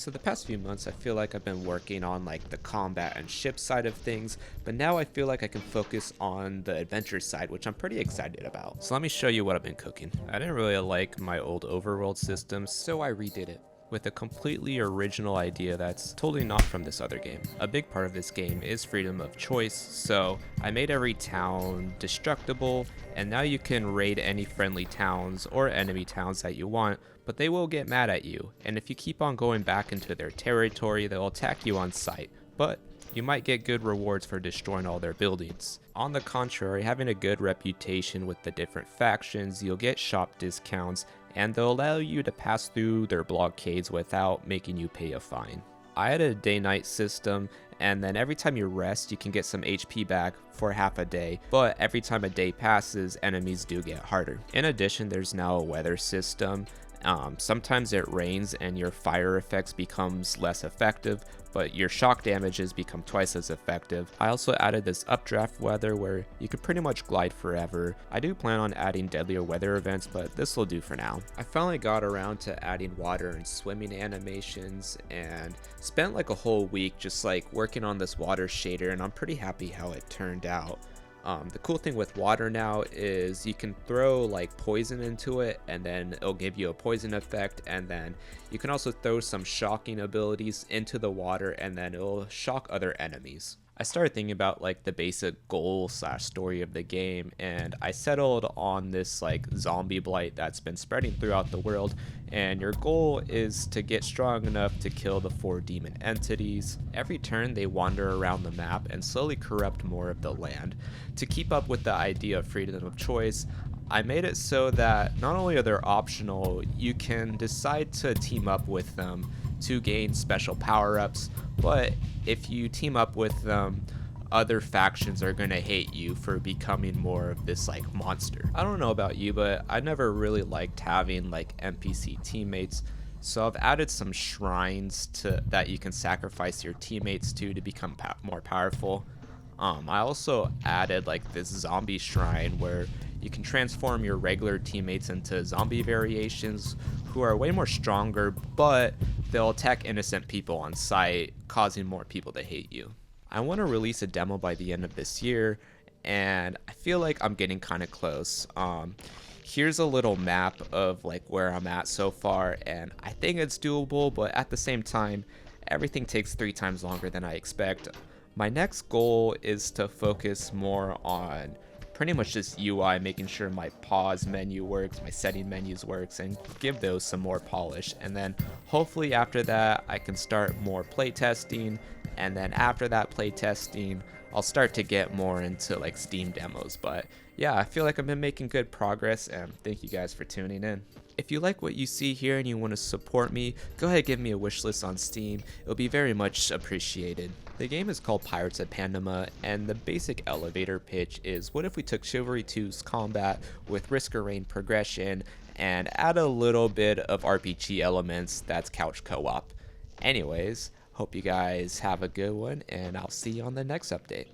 So the past few months I feel like I've been working on like the combat and ship side of things, but now I feel like I can focus on the adventure side, which I'm pretty excited about. So let me show you what I've been cooking. I didn't really like my old overworld system, so I redid it with a completely original idea that's totally not from this other game. A big part of this game is freedom of choice, so I made every town destructible, and now you can raid any friendly towns or enemy towns that you want, but they will get mad at you, and if you keep on going back into their territory, they'll attack you on sight, but you might get good rewards for destroying all their buildings. On the contrary, having a good reputation with the different factions, you'll get shop discounts, and they'll allow you to pass through their blockades without making you pay a fine. I added a day-night system, and then every time you rest, you can get some HP back for half a day, but every time a day passes, enemies do get harder. In addition, there's now a weather system. Sometimes it rains and your fire effects becomes less effective, but your shock damages become twice as effective. I also added this updraft weather where you can pretty much glide forever. I do plan on adding deadlier weather events, but this will do for now. I finally got around to adding water and swimming animations and spent like a whole week just like working on this water shader, and I'm pretty happy how it turned out. The cool thing with water now is you can throw like poison into it and then it'll give you a poison effect, and then you can also throw some shocking abilities into the water and then it'll shock other enemies. I started thinking about like the basic goal / story of the game, and I settled on this like zombie blight that's been spreading throughout the world, and your goal is to get strong enough to kill the 4 demon entities. Every turn they wander around the map and slowly corrupt more of the land. To keep up with the idea of freedom of choice, I made it so that not only are they optional, you can decide to team up with them to gain special power-ups, but if you team up with them, other factions are gonna hate you for becoming more of this like monster. I don't know about you, but I never really liked having like NPC teammates, so I've added some shrines that you can sacrifice your teammates to become more powerful. I also added like this zombie shrine where you can transform your regular teammates into zombie variations who are way more stronger, but they'll attack innocent people on sight, causing more people to hate you. I want to release a demo by the end of this year, and I feel like I'm getting kind of close. Here's a little map of like where I'm at so far, and I think it's doable, but at the same time, everything takes 3 times longer than I expect. My next goal is to focus more on pretty much just UI, making sure my pause menu works, my setting menus works, and give those some more polish. And then hopefully after that, I can start more playtesting. And then after that playtesting, I'll start to get more into like Steam demos. But yeah, I feel like I've been making good progress, and thank you guys for tuning in. If you like what you see here and you want to support me, go ahead and give me a wishlist on Steam. It'll be very much appreciated. The game is called Pirates of Pandama, and the basic elevator pitch is, what if we took Chivalry 2's combat with Risk of Rain progression and add a little bit of RPG elements that's couch co-op. Anyways, hope you guys have a good one, and I'll see you on the next update.